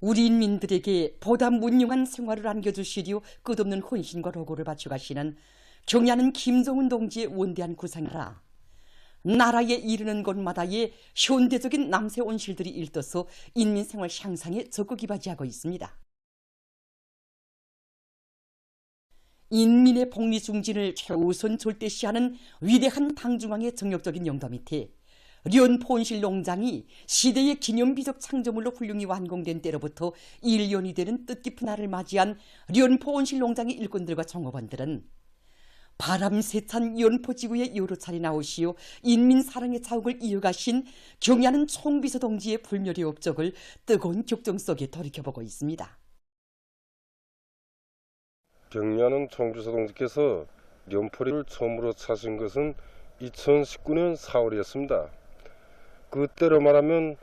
우리 인민들에게 보다 문명한 생활을 안겨주시려 끝없는 헌신과 노고를 바쳐가시는 경야는 김정은 동지의 원대한 구상이라 나라에 이르는 곳마다의 현대적인 남새 온실들이 일떠서 인민생활 향상에 적극 이바지하고 있습니다. 인민의 복리 중진을 최우선 절대시하는 위대한 당중앙의 정력적인 영도 밑에 련포온실 농장이 시대의 기념비적 창조물로 훌륭히 완공된 때로부터 1년이 되는 뜻깊은 날을 맞이한 련포온실 농장의 일꾼들과 종업원들은 바람세찬 연포지구의 여러 차례 나오시어 인민사랑의 자욱을 이어가신 경야는 총비서 동지의 불멸의 업적을 뜨거운 격정 속에 돌이켜보고 있습니다. 경야는 총비서 동지께서 련포리를 처음으로 차신 것은 2019년 4월이었습니다. 그때로 말하면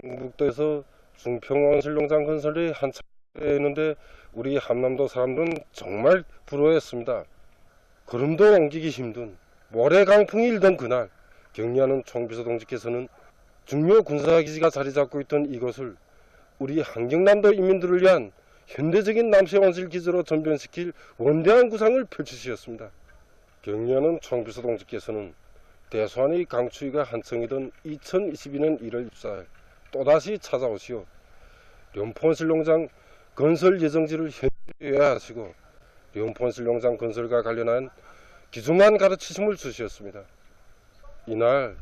경북도에서 중평온실농장 건설이 한참 했는데 우리 함남도 사람들은 정말 부러워했습니다. 걸음도 옮기기 힘든 모래 강풍이 일던 그날 경야는 총비서 동지께서는 중요 군사기지가 자리 잡고 있던 이곳을 우리 한경남도 인민들을 위한 현대적인 남새온실 기지로 전변시킬 원대한 구상을 펼치셨습니다. 경야는 총비서 동지께서는 대소한의 강추위가 한창이던 2022년 1월 24일 또다시 찾아오시어 련포온실 농장 건설 예정지를 현재하시고 련포온실 농장 건설과 관련한 귀중한 가르치심을 주셨습니다. 이날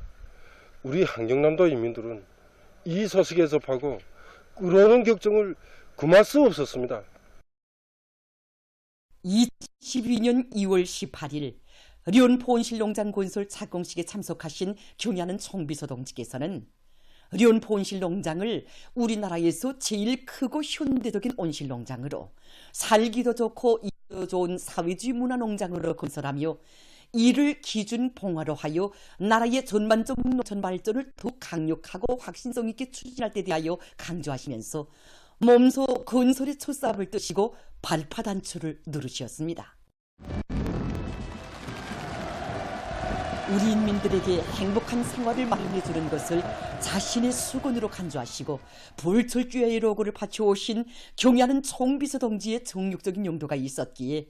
우리 한경남도 인민들은 이 소식에 접하고 끓어오는 격정을 금할 수 없었습니다. 2022년 2월 18일 련포온실 농장 건설 착공식에 참석하신 경야는 총비서 동지께서는 련포온실 농장을 우리나라에서 제일 크고 현대적인 온실 농장으로 살기도 좋고 이도 좋은 사회주의 문화농장으로 건설하며 이를 기준 봉화로 하여 나라의 전반적인 농촌 발전을 더욱 강력하고 확신성 있게 추진할 때 대하여 강조하시면서 몸소 건설의 첫삽을 뜨시고 발파단추를 누르셨습니다. 우리 인민들에게 행복한 생활을 마련해주는 것을 자신의 수건으로 간주하시고 불철주야의 로고를 바쳐오신 경야는 총비서 동지의 정력적인 용도가 있었기에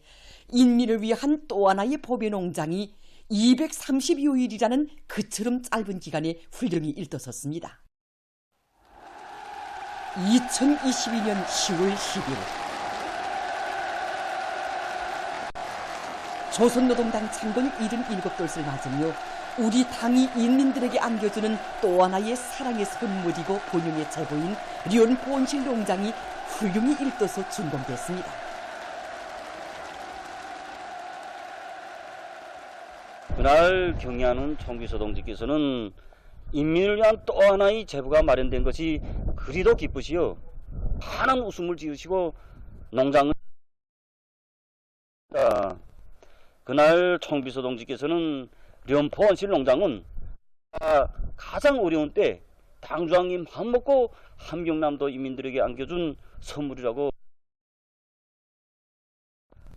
인민을 위한 또 하나의 법의 농장이 232여일이라는 그처럼 짧은 기간에 훌륭히 일떠섰습니다. 2022년 10월 10일 조선노동당 창건 77돌을 맞으며 우리 당이 인민들에게 안겨주는 또 하나의 사랑의 선물이고 본영의 제보인 련포온실 농장이 훌륭히 일떠서 준공됐습니다. 그날 경야는 총비서 동지께서는 인민을 위한 또 하나의 제보가 마련된 것이 그리도 기쁘시어 환한 웃음을 지으시고 농장을 그날 총비서 동지께서는 련포온실 농장은 가장 어려운 때 당중앙님 마음먹고 함경남도 인민들에게 안겨준 선물이라고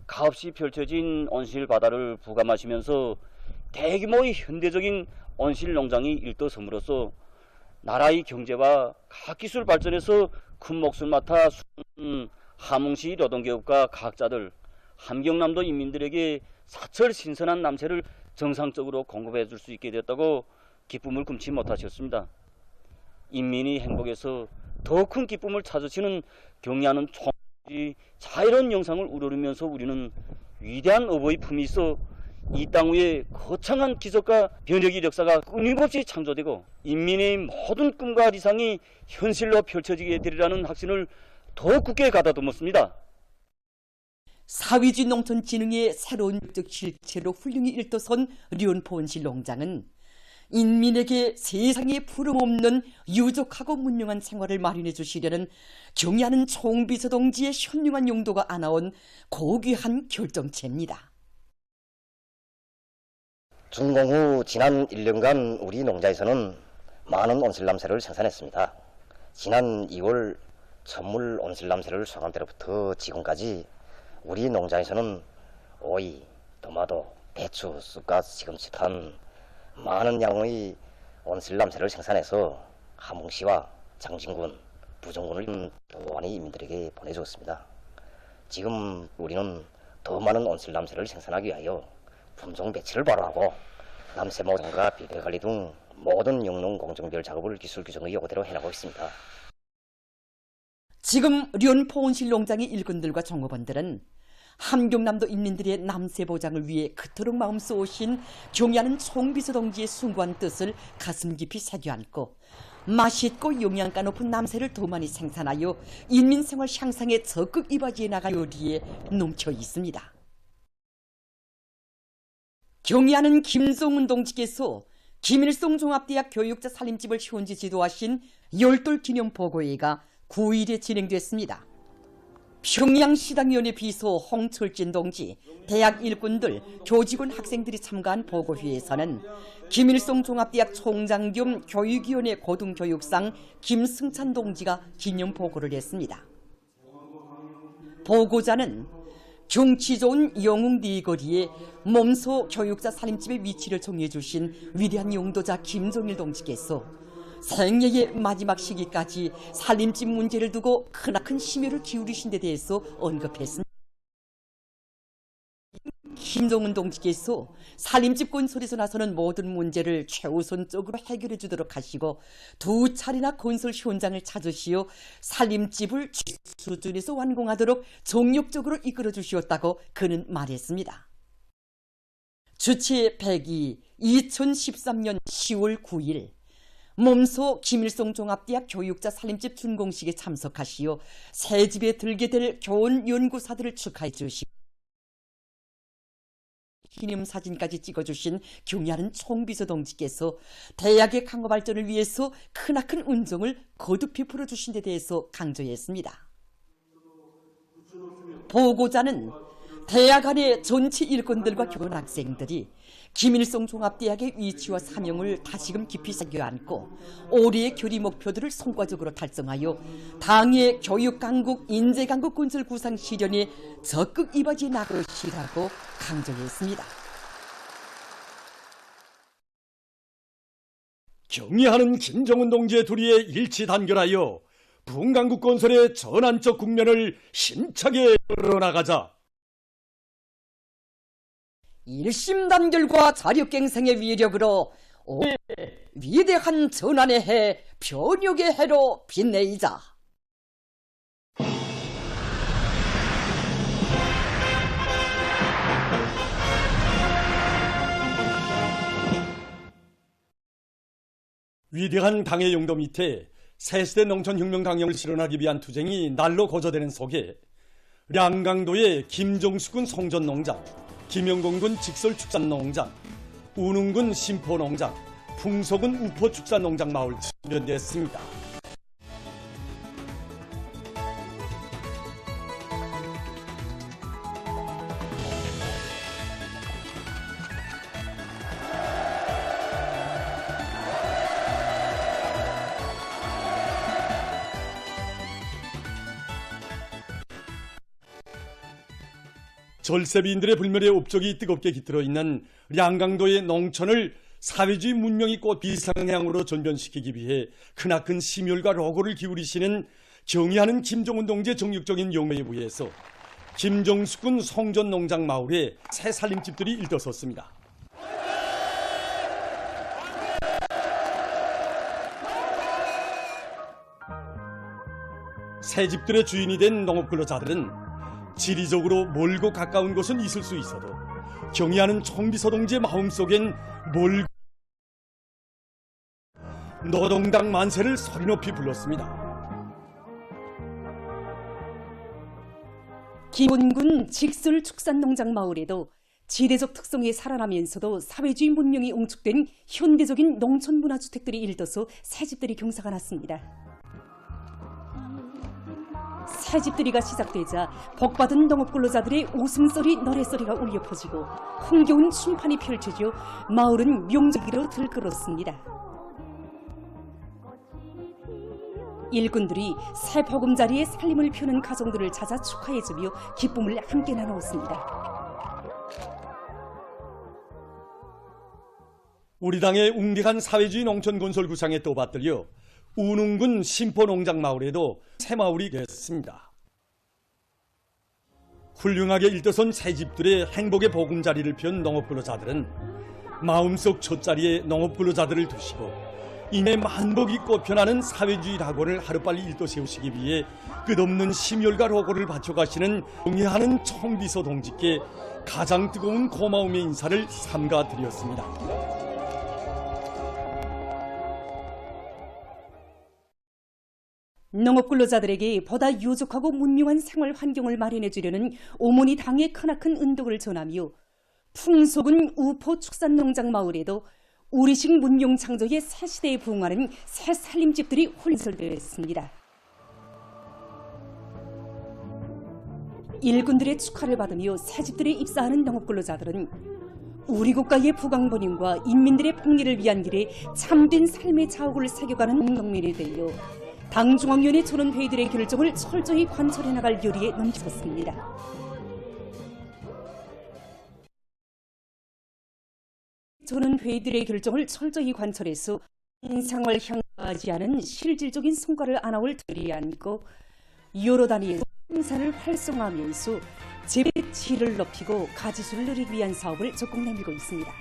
가없이 펼쳐진 온실 바다를 부감하시면서 대규모의 현대적인 온실 농장이 일떠섬으로써 나라의 경제와 과학기술 발전에서 큰 몫을 맡아 함흥시 노동개업과 과학자들 함경남도 인민들에게 사철 신선한 남새를 정상적으로 공급해 줄 수 있게 되었다고 기쁨을 금치 못하셨습니다. 인민의 행복에서 더 큰 기쁨을 찾으시는 경야는 총비 자유로운 영상을 우러르면서 우리는 위대한 어버이 품이 있어 이 땅 위에 거창한 기적과 변혁의 역사가 끊임없이 창조되고 인민의 모든 꿈과理想이 현실로 펼쳐지게 되리라는 확신을 더욱 굳게 가다듬었습니다. 사회주의 농촌진흥의 새로운 적 실체로 훌륭히 일떠선 련포온실 농장은 인민에게 세상에 부름없는 유족하고 문명한 생활을 마련해 주시려는 경야는 총비서 동지의 현명한 용도가 안아온 고귀한 결정체입니다. 준공 후 지난 1년간 우리 농장에서는 많은 온실남새를 생산했습니다. 지난 2월 천물 온실남새를 수확한 때로부터 지금까지 우리 농장에서는 오이, 토마토, 배추, 쑥갓, 시금치 등 많은 양의 온실남새를 생산해서 함흥시와 장진군, 부정권을 더 많이 이민들에게 보내주었습니다. 지금 우리는 더 많은 온실남새를 생산하기 위하여 품종 배치를 바로 하고 남새 모종과 비배관리 등 모든 영농 공정별 작업을 기술 규정의 요구대로 해나가고 있습니다. 지금 련포온실 농장의 일꾼들과 종업원들은 함경남도 인민들의 남새 보장을 위해 그토록 마음 쏘신 경의하는 총비서 동지의 숭고한 뜻을 가슴 깊이 새겨안고 맛있고 영양가 높은 남새를 더 많이 생산하여 인민생활 향상에 적극 이바지해 나갈 요리에 넘쳐 있습니다. 경의하는 김종훈 동지께서 김일성 종합대학 교육자 살림집을 현지 지도하신 열돌 기념보고회가 9일에 진행됐습니다. 평양시당위원회 비서 홍철진 동지, 대학 일꾼들, 교직원 학생들이 참가한 보고회에서는 김일성 종합대학 총장 겸 교육위원회 고등교육상 김승찬 동지가 기념보고를 했습니다. 보고자는 경치 좋은 영웅 네거리에 몸소 교육자 살림집의 위치를 정해 주신 위대한 용도자 김종일 동지께서 생애의 마지막 시기까지 살림집 문제를 두고 크나큰 심혈을 기울이신 데 대해서 언급했습니다. 김종훈 동지께서 살림집 건설에서 나서는 모든 문제를 최우선적으로 해결해 주도록 하시고 2차례나 건설 현장을 찾으시어 살림집을 수준에서 완공하도록 정력적으로 이끌어 주시었다고 그는 말했습니다. 주최 100이 2013년 10월 9일 몸소 김일성 종합대학 교육자 살림집 준공식에 참석하시어 새 집에 들게 될 교원 연구사들을 축하해 주시고 기념사진까지 찍어주신 경의하는 총비서 동지께서 대학의 강화 발전을 위해서 크나큰 은정을 거듭히 풀어주신 데 대해서 강조했습니다. 보고자는 대학 안의 전체 일꾼들과 교원학생들이 김일성 종합대학의 위치와 사명을 다시금 깊이 새겨안고 올해의 교리 목표들을 성과적으로 달성하여 당의 교육강국, 인재강국 건설 구상 실현에 적극 이바지해 나갈 것이라고 강조했습니다. 경의하는 김정은 동지의 도리에 일치 단결하여 분강국 건설의 전환적 국면을 힘차게 열어나가자. 일심단결과 자력갱생의 위력으로 올해 위대한 전환의 해, 변혁의 해로 빛내이자. 위대한 당의 용도 밑에 새시대 농촌혁명 강령을 실현하기 위한 투쟁이 날로 거저되는 속에 량강도의 김종수군 송전농장, 김영공군 직설축산농장, 운흥군 심포농장, 풍소군 우포축산농장 마을 출연됐습니다. 절세비인들의 불멸의 업적이 뜨겁게 깃들어 있는 량강도의 농촌을 사회주의 문명의 꽃 비상향으로 전변시키기 위해 크나큰 심혈과 노고를 기울이시는 경의하는 김종훈 동지의 정력적인 용매에 의해서 김종수군 송전농장 마을에 새 살림집들이 일떠섰습니다. 새 집들의 주인이 된 농업근로자들은 지리적으로 멀고 가까운 곳은 있을 수 있어도 경의하는 총비서 동지의 마음속엔 멀고 노동당 만세를 소리 높이 불렀습니다. 김원군 직설축산농장 마을에도 지대적 특성이 살아나면서도 사회주의 문명이 응축된 현대적인 농촌문화주택들이 일떠서 새집들이 경사가 났습니다. 새집들이가 시작되자 복받은 농업근로자들의 웃음소리, 노래소리가 울려 퍼지고 흥겨운 춤판이 펼쳐져 마을은 명절기로 들끓었습니다. 일꾼들이 새 보금자리에 살림을 펴는 가정들을 찾아 축하해주며 기쁨을 함께 나누었습니다. 우리 당의 웅대한 사회주의 농촌 건설 구상에 또 받들려 우능군 심포농장 마을에도 새마을이 됐습니다. 훌륭하게 일떠선 새집들의 행복의 보금자리를 편 농업근로자들은 마음속 첫자리에 농업근로자들을 두시고 이내 만복이 꽃펴나는 사회주의 낙원을 하루빨리 일떠 세우시기 위해 끝없는 심혈과 로고를 바쳐가시는 경애하는 청비서 동지께 가장 뜨거운 고마움의 인사를 삼가 드렸습니다. 농업근로자들에게 보다 유족하고 문명한 생활 환경을 마련해 주려는 오모니 당의 크나큰 은덕을 전하며 풍속은 우포 축산농장 마을에도 우리식 문명 창조의 새 시대에 부응하는 새 살림집들이 혼설되었습니다. 일꾼들의 축하를 받으며 새집들에 입사하는 농업근로자들은 우리 국가의 부강번영과 인민들의 복리를 위한 길에 참된 삶의 자욱을 새겨가는 농민이 되어 당 중앙위원회 전원회의들의 결정을 철저히 관철해 나갈 요리에 넘쳤습니다. 전원회의들의 결정을 철저히 관철해서 인생을 향하지 않은 실질적인 성과를 안아올 들이안고 여러 단위에서 생산을 활성화하면서 재배 질을 높이고 가지수를 늘리기 위한 사업을 적극 내밀고 있습니다.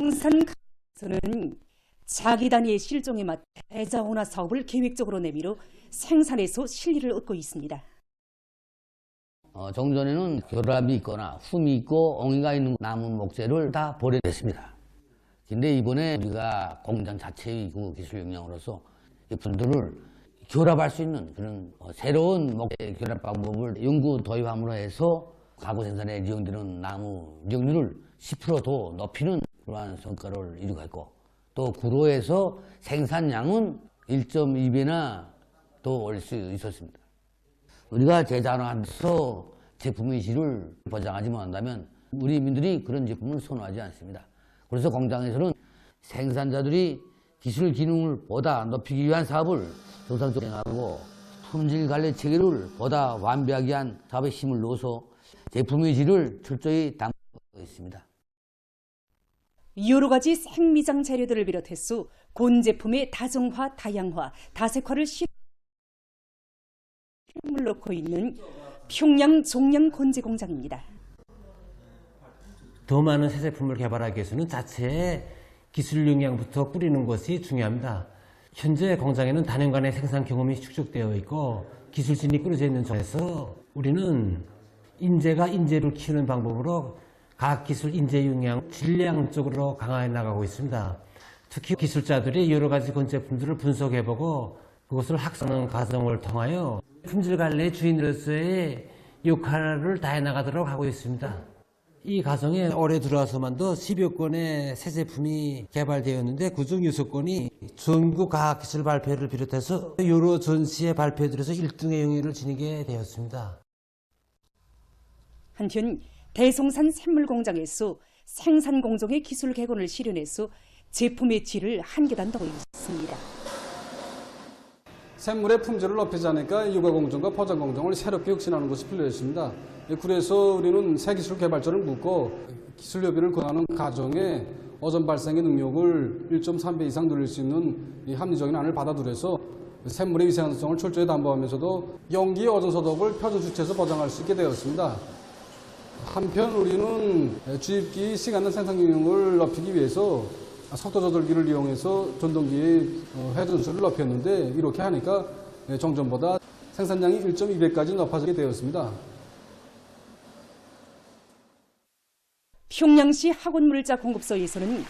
생산에서는 자기 단위의 실종에 맞 대자원화 사업을 계획적으로 내밀어 생산에서 실리를 얻고 있습니다. 종전에는 결합이 있거나 흠이 있고 엉이가 있는 나무 목재를 다 버려냈습니다. 근데 이번에 우리가 공장 자체의 기술 역량으로서 이 분들을 결합할 수 있는 그런 새로운 목재 결합 방법을 연구 도입함으로 해서 가구 생산에 이용되는 나무 이용률을 10% 더 높이는 그러한 성과를 이루고 있고, 또 구로에서 생산량은 1.2배나 더 올릴 수 있었습니다. 우리가 제자원화해서 제품의 질을 보장하지 못한다면 우리 민들이 그런 제품을 선호하지 않습니다. 그래서 공장에서는 생산자들이 기술 기능을 보다 높이기 위한 사업을 정상적으로 진행하고 품질 관리 체계를 보다 완벽하게 한 사업에 힘을 넣어서 제품의 질을 철저히 담보하고 있습니다. 여러 가지 생미장 재료들을 비롯해서 곤 제품의 다정화, 다양화, 다색화를 실험을 놓고 있는 평양 종량 곤제 공장입니다. 더 많은 새 제품을 개발하기 위해서는 자체의 기술 역량부터 꾸리는 것이 중요합니다. 현재 공장에는 단연간의 생산 경험이 축적되어 있고 기술진이 꾸려져 있는 점에서 우리는 인재가 인재를 키우는 방법으로 과학기술 인재 역량 질량적으로 강화해 나가고 있습니다. 특히 기술자들이 여러 가지 건제품들을 분석해보고 그것을 학습하는 과정을 통하여 품질관리의 주인으로서의 역할을 다해 나가도록 하고 있습니다. 이 과정에 올해 들어와서만도 10여 건의 새 제품이 개발되었는데 그중 6건이 전국 과학기술 발표를 비롯해서 여러 전시회 발표들에서 1등의 영예를 지니게 되었습니다. 한편 대송산 샘물공장에서 생산공정의 기술 개선을 실현해서 제품의 질을 한 계단 더 있습니다. 샘물의 품질을 높이지 않으니까 유가공정과 포장공정을 새롭게 혁신하는 것이 필요했습니다. 그래서 우리는 새 기술 개발자를 묻고 기술 협의를 권하는 과정에 오존 발생의 능력을 1.3배 이상 늘릴 수 있는 이 합리적인 안을 받아들여서 샘물의 위생성을 철저히 담보하면서도 용기의 오존 소독을 표준 수치에서 보장할 수 있게 되었습니다. 한편 우리는 주입기 시간당 생산 경력을 높이기 위해서 속도 조절기를 이용해서 전동기의 회전수를 높였는데 이렇게 하니까 종전보다 생산량이 1.2배까지 높아지게 되었습니다. 평양시 학원물자 공급소에서는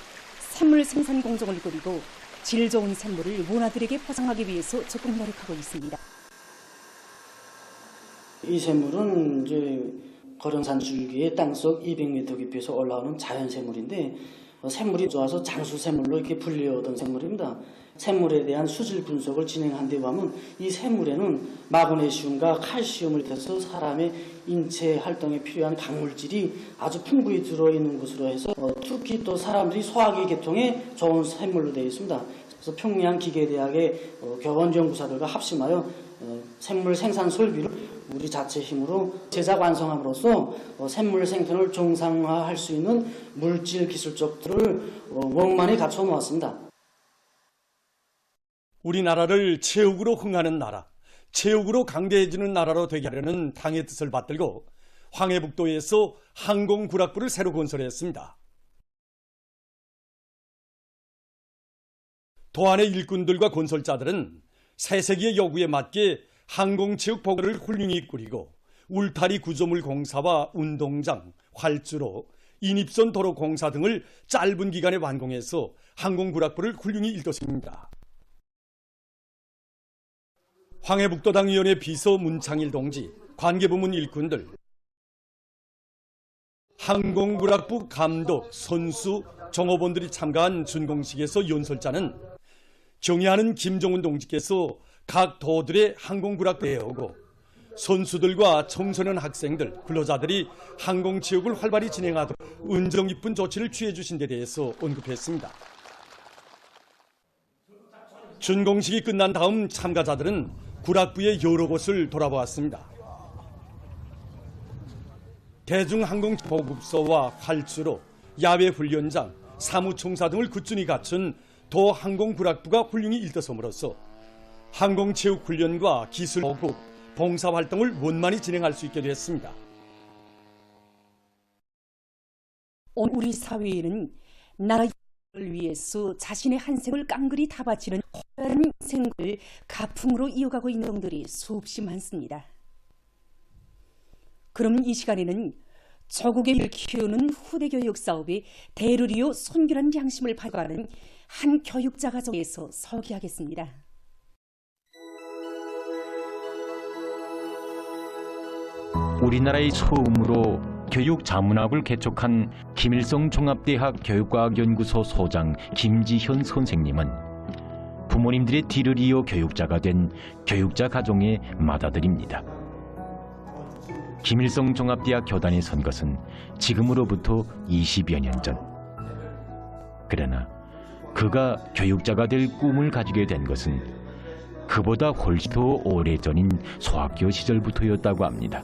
샘물 생산 공정을 꾸리고 질 좋은 샘물을 문화들에게 포장하기 위해서 적극 노력하고 있습니다. 이 샘물은 이제 거령산 줄기의 땅속 200m 깊이에서 올라오는 자연 샘물인데 샘물이 좋아서 장수 샘물로 이렇게 불리우던 샘물입니다. 샘물에 대한 수질 분석을 진행한 데 보면 이 샘물에는 마그네슘과 칼슘을 통해서 사람의 인체 활동에 필요한 강물질이 아주 풍부히 들어있는 것으로 해서 특히 또 사람들이 소화기 계통에 좋은 샘물로 되어 있습니다. 그래서 평양 기계대학의 교원연구사들과 합심하여 샘물 생산 설비를 우리 자체 힘으로 제작 완성함으로써 샘물 생산을 정상화할 수 있는 물질 기술적들을 원만히 갖춰 놓았습니다. 우리나라를 체육으로 흥하는 나라, 체육으로 강대해지는 나라로 되게 하려는 당의 뜻을 받들고 황해북도에서 항공구락부를 새로 건설했습니다. 도안의 일꾼들과 건설자들은 새세기의 요구에 맞게 항공체육 보고를 훌륭히 꾸리고 울타리 구조물 공사와 운동장, 활주로, 인입선 도로 공사 등을 짧은 기간에 완공해서 항공구락부를 훌륭히 일떴습니다. 황해북도당위원회 비서 문창일 동지, 관계부문 일꾼들, 항공구락부 감독, 선수, 종업원들이 참가한 준공식에서 연설자는 경의하는 김정은 동지께서 각 도들의 항공구락부에 오고 선수들과 청소년 학생들, 근로자들이 항공체육을 활발히 진행하도록 은정 깊은 조치를 취해 주신 데 대해서 언급했습니다. 준공식이 끝난 다음 참가자들은 구락부의 여러 곳을 돌아보았습니다. 대중항공보급소와 활주로, 야외 훈련장, 사무총사 등을 꾸준히 갖춘 도 항공구락부가 훌륭히 일떠섬으로써 항공체육훈련과 기술보급, 봉사활동을 원만히 진행할 수 있게 됐습니다. 오늘 우리 사회에는 나라를 위해서 자신의 한 생을 깡그리 다 바치는 호연한 생을 가풍으로 이어가고 있는 분들이 수없이 많습니다. 그럼 이 시간에는 조국의 미래를 키우는 후대 교육 사업에 대를 이어 손길한 양심을 발휘하는 한 교육자 가정에서 서기하겠습니다. 우리나라의 처음으로 교육 자문학을 개척한 김일성 종합대학 교육과학연구소 소장 김지현 선생님은 부모님들의 뒤를 이어 교육자가 된 교육자 가정의 맏아들입니다. 김일성 종합대학 교단에 선 것은 지금으로부터 20여 년 전. 그러나 그가 교육자가 될 꿈을 가지게 된 것은 그보다 훨씬 더 오래전인 소학교 시절부터였다고 합니다.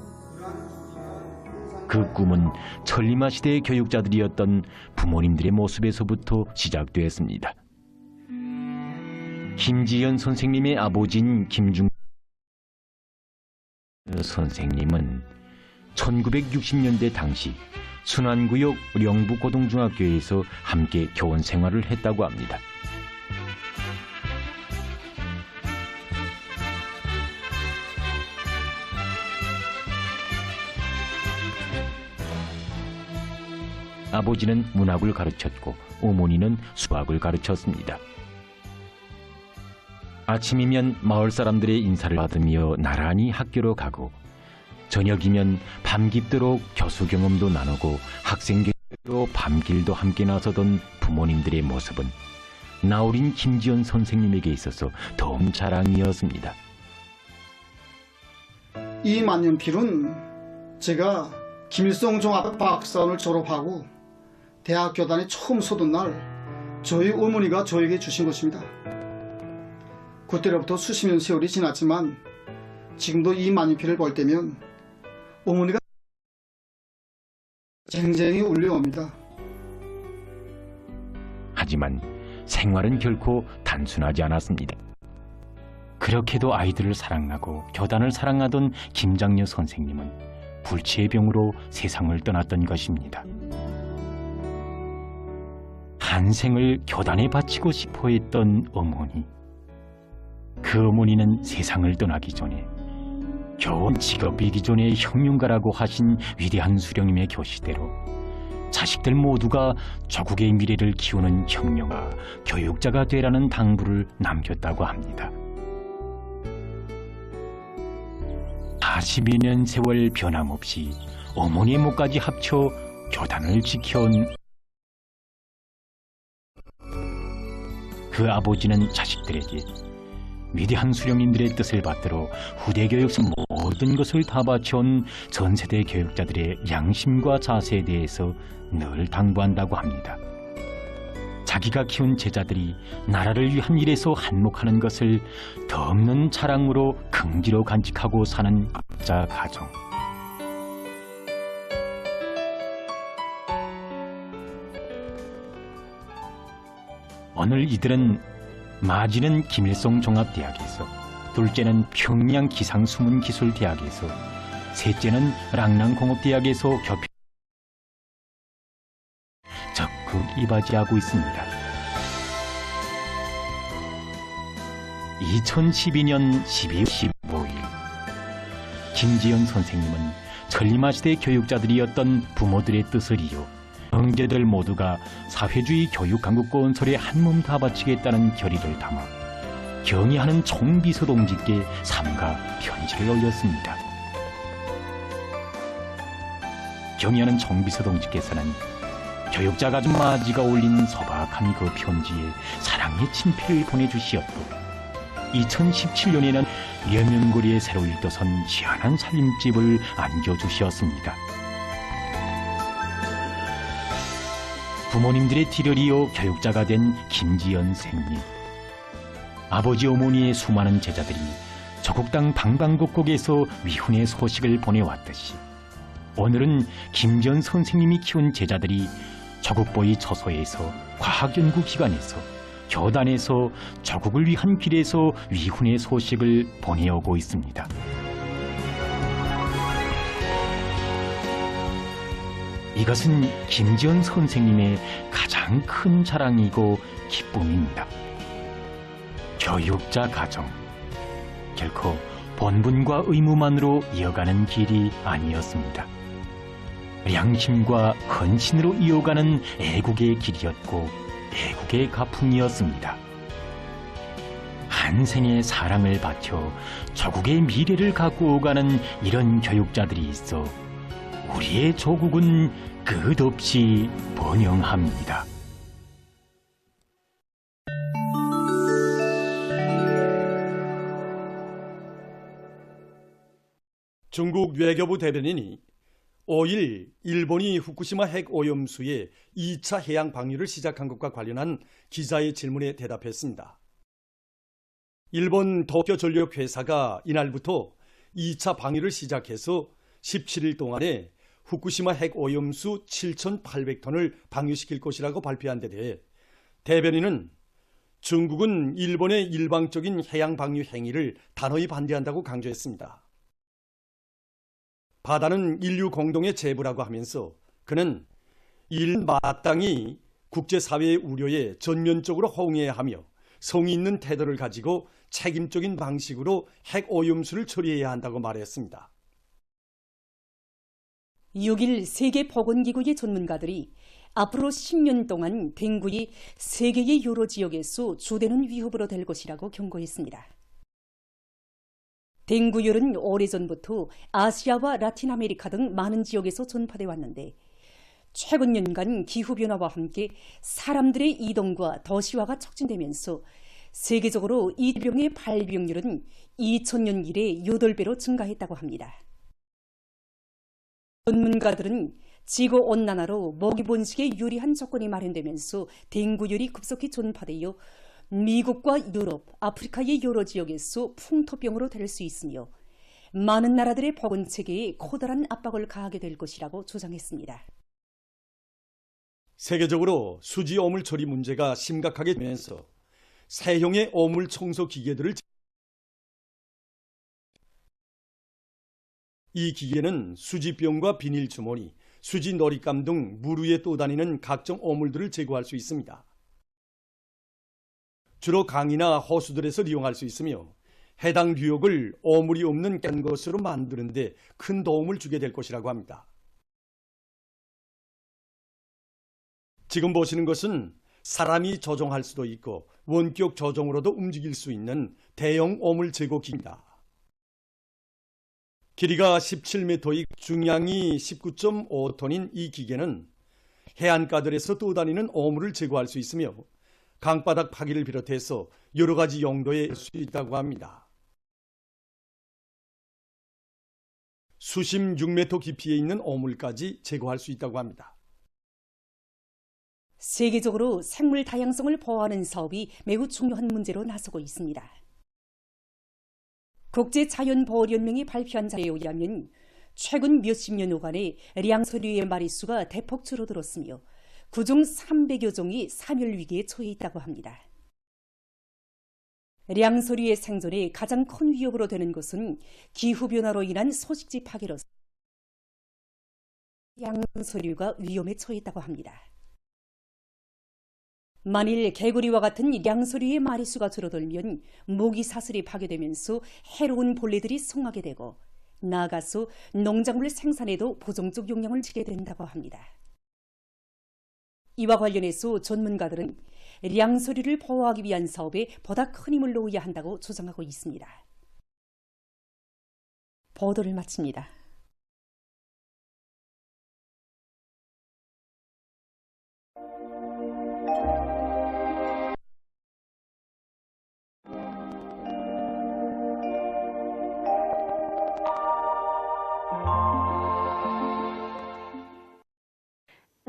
그 꿈은 천리마 시대의 교육자들이었던 부모님들의 모습에서부터 시작되었습니다. 김지현 선생님의 아버지인 김중 선생님은 1960년대 당시 순환구역 령북고등중학교에서 함께 교원 생활을 했다고 합니다. 아버지는 문학을 가르쳤고 어머니는 수학을 가르쳤습니다. 아침이면 마을 사람들의 인사를 받으며 나란히 학교로 가고 저녁이면 밤 깊도록 교수 경험도 나누고 학생들로 밤길도 함께 나서던 부모님들의 모습은 나우린 김지현 선생님에게 있어서 더욱 자랑이었습니다. 이 만년필은 제가 김일성 종합박사원을 졸업하고 대학 교단에 처음 서던 날 저희 어머니가 저에게 주신 것입니다. 그때로부터 수십 년 세월이 지났지만 지금도 이 만년필을 볼 때면 어머니가 쟁쟁이 울려옵니다. 하지만 생활은 결코 단순하지 않았습니다. 그렇게도 아이들을 사랑하고 교단을 사랑하던 김장녀 선생님은 불치의 병으로 세상을 떠났던 것입니다. 한 생을 교단에 바치고 싶어 했던 어머니. 그 어머니는 세상을 떠나기 전에 교원 직업이기 전에 혁명가라고 하신 위대한 수령님의 교시대로 자식들 모두가 조국의 미래를 키우는 혁명가, 교육자가 되라는 당부를 남겼다고 합니다. 42년 세월 변함없이 어머니의 목까지 합쳐 교단을 지켜온 그 아버지는 자식들에게 위대한 수령님들의 뜻을 받들어 후대 교육상 모든 것을 다 바쳐온 전세대 교육자들의 양심과 자세에 대해서 늘 당부한다고 합니다. 자기가 키운 제자들이 나라를 위한 일에서 한몫하는 것을 더 없는 자랑으로 긍지로 간직하고 사는 자 가정. 오늘 이들은 마지는 김일성 종합대학에서, 둘째는 평양 기상수문기술대학에서, 셋째는 랑랑공업대학에서 교표 적극 이바지하고 있습니다. 2012년 12월 15일 김지연 선생님은 천리마시대 교육자들이었던 부모들의 뜻을 이어 형제들 모두가 사회주의 교육 강국 건설에 한몸 다 바치겠다는 결의를 담아 경의하는 총비서동지께 삼가 편지를 올렸습니다. 경의하는 총비서동지께서는 교육자 가족 마지가 올린 소박한 그 편지에 사랑의 친필을 보내주시었고, 2017년에는 여명거리에 새로 일도선 시원한 살림집을 안겨주셨습니다. 부모님들의 뒤를 이어 교육자가 된 김지연 생님. 아버지 어머니의 수많은 제자들이 조국 땅 방방곡곡에서 위훈의 소식을 보내왔듯이, 오늘은 김지연 선생님이 키운 제자들이 조국보위 처소에서, 과학연구기관에서, 교단에서, 조국을 위한 길에서 위훈의 소식을 보내오고 있습니다. 이것은 김지연 선생님의 가장 큰 자랑이고 기쁨입니다. 교육자 가정, 결코 본분과 의무만으로 이어가는 길이 아니었습니다. 양심과 헌신으로 이어가는 애국의 길이었고 애국의 가풍이었습니다. 한 생의 사랑을 바쳐 조국의 미래를 가꾸어가는 이런 교육자들이 있어 우리의 조국은 끝없이 번영합니다. 중국 외교부 대변인이 5일 일본이 후쿠시마 핵 오염수의 2차 해양 방류를 시작한 것과 관련한 기자의 질문에 대답했습니다. 일본 도쿄전력회사가 이날부터 2차 방류를 시작해서 17일 동안에 후쿠시마 핵 오염수 7,800톤을 방류시킬 것이라고 발표한 데 대해 대변인은 중국은 일본의 일방적인 해양 방류 행위를 단호히 반대한다고 강조했습니다. 바다는 인류 공동의 재부라고 하면서 그는 이를 마땅히 국제사회의 우려에 전면적으로 호응해야 하며 성의 있는 태도를 가지고 책임적인 방식으로 핵 오염수를 처리해야 한다고 말했습니다. 6일 세계보건기구의 전문가들이 앞으로 10년 동안 댕구이 세계의 여러 지역에서 주되는 위협으로 될 것이라고 경고했습니다. 댕구열은 오래전부터 아시아와 라틴 아메리카 등 많은 지역에서 전파돼 왔는데 최근 년간 기후변화와 함께 사람들의 이동과 도시화가 촉진되면서 세계적으로 이 병의 발병률은 2000년 이래 8배로 증가했다고 합니다. 전문가들은 지구온난화로 모기 번식에 유리한 조건이 마련되면서 댕구열이 급속히 전파되어 미국과 유럽, 아프리카의 여러 지역에서 풍토병으로 될 수 있으며 많은 나라들의 보건체계에 커다란 압박을 가하게 될 것이라고 주장했습니다. 세계적으로 수지 오물 처리 문제가 심각하게 되면서 새형의 오물 청소 기계들을 이 기계는 수지병과 비닐 주머니, 수지 놀잇감 등 물 위에 떠다니는 각종 오물들을 제거할 수 있습니다. 주로 강이나 호수들에서 이용할 수 있으며 해당 유역을 오물이 없는 깬 것으로 만드는 데 큰 도움을 주게 될 것이라고 합니다. 지금 보시는 것은 사람이 조종할 수도 있고 원격 조종으로도 움직일 수 있는 대형 오물 제거기입니다. 길이가 17m이고 중량이 19.5톤인 이 기계는 해안가들에서 떠다니는 오물을 제거할 수 있으며 강바닥 파기를 비롯해서 여러 가지 용도에 쓸 수 있다고 합니다. 수심 6m 깊이에 있는 오물까지 제거할 수 있다고 합니다. 세계적으로 생물 다양성을 보호하는 사업이 매우 중요한 문제로 나서고 있습니다. 국제자연보호연맹이 발표한 자료에 의하면 최근 몇십 년여간에 량서류의 마리수가 대폭 줄어들었으며 그중 300여 종이 사멸 위기에 처해 있다고 합니다. 량서류의 생존에 가장 큰 위협으로 되는 것은 기후변화로 인한 서식지 파괴로서 량서류가 위험에 처해 있다고 합니다. 만일 개구리와 같은 량서류의 마리수가 줄어들면 모기사슬이 파괴되면서 해로운 벌레들이 성하게 되고 나아가서 농작물 생산에도 부정적 영향을 주게 된다고 합니다. 이와 관련해서 전문가들은 량서류를 보호하기 위한 사업에 보다 큰 힘을 놓아야 한다고 주장하고 있습니다. 보도를 마칩니다.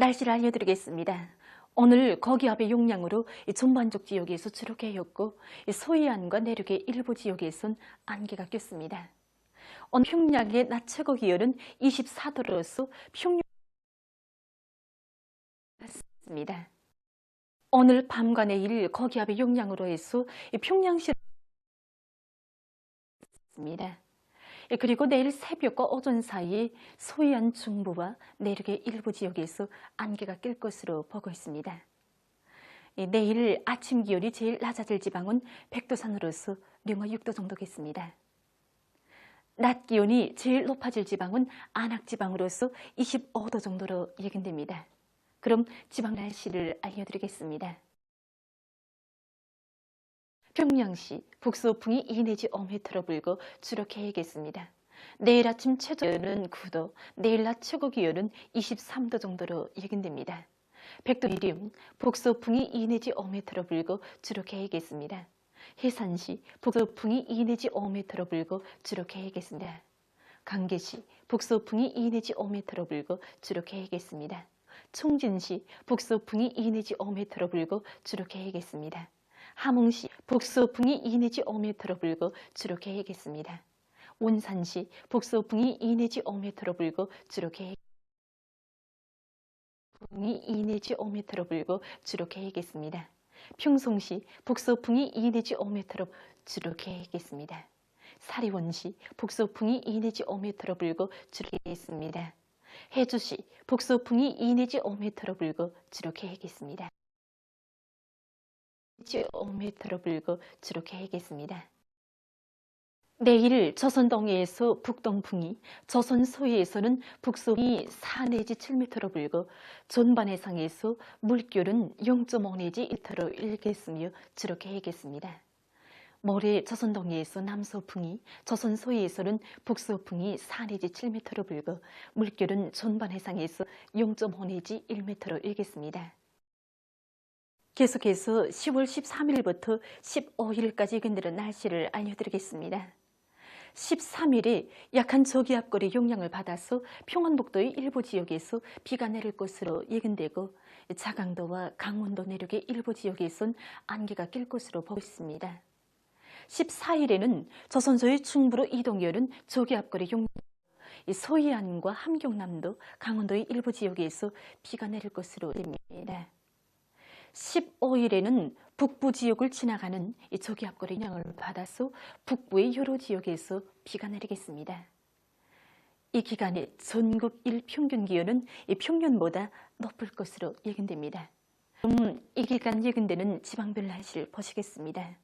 날씨를 알려드리겠습니다. 오늘 거기압의 용량으로 전반적 지역에서 주로 해였고 서해안과 내륙의 일부 지역에선 안개가 꼈습니다. 오늘 평양의 낮 최고 기온은 24도로서 평양 같습니다. 오늘 밤과 내일 거기압의 용량으로 해서 평양시 있습니다. 그리고 내일 새벽과 오전 사이 서해안 중부와 내륙의 일부 지역에서 안개가 낄 것으로 보고 있습니다. 내일 아침 기온이 제일 낮아질 지방은 백두산으로서 영하 6도 정도겠습니다. 낮 기온이 제일 높아질 지방은 안악지방으로서 25도 정도로 예견됩니다. 그럼 지방 날씨를 알려드리겠습니다. 평양시 북서풍이 2 내지 5m로 불고 주로 개겠습니다. 내일 아침 최저 기온은 9도, 내일 낮 최고 기온은 23도 정도로 예견됩니다. 백도 이리움 북서풍이 2 내지 5m로 불고 주로 개겠습니다. 해산시 북서풍이 2 내지 5m로 불고 주로 개겠습니다. 강계시 북서풍이 2 내지 5m로 불고 주로 개겠습니다. 총진시 북서풍이 2 내지 5m로 불고 주로 개겠습니다. 함흥시 북서풍이 2 내지 5m로 불고 주로 개겠습니다. 온산시 북서풍이 2 내지 5m로 불고 주로 개겠습니다. 2 내지 5m로 불고 주로 개겠습니다. 평송시 북서풍이 2 내지 5m로 주로 개겠습니다. 사리원시 북서풍이 2 내지 5m로 불고 주로 개겠습니다. 해주시 북서풍이 2 내지 5m로 불고 주로 개겠습니다. 5m로 불고 주로 개겠습니다. 내일 조선 동해에서 북동풍이, 조선 서해에서는 북서풍이 4 내지 7m로 불고 전반 해상에서 물결은 0.5 내지 1m로 일겠으며 주로 개겠습니다. 모레 조선 동해에서 남서풍이, 조선 서해에서는 북서풍이 4 내지 7m로 불고 물결은 전반 해상에서 0.5 내지 1m로 일겠습니다. 계속해서 10월 13일부터 15일까지 예견되는 날씨를 알려드리겠습니다. 13일에 약한 저기압골의 영향을 받아서 평안북도의 일부 지역에서 비가 내릴 것으로 예견되고 자강도와 강원도 내륙의 일부 지역에선 안개가 낄 것으로 보고 있습니다. 14일에는 조선소의 중부로 이동해오는 저기압골의 영향 서해안과 함경남도, 강원도의 일부 지역에서 비가 내릴 것으로 예견됩니다. 15일에는 북부 지역을 지나가는 저기압골의 영향을 받아서 북부의 여러 지역에서 비가 내리겠습니다. 이 기간에 전국 일평균 기온은 평년보다 높을 것으로 예견됩니다. 그럼 이 기간 예견되는 지방별 날씨를 보시겠습니다.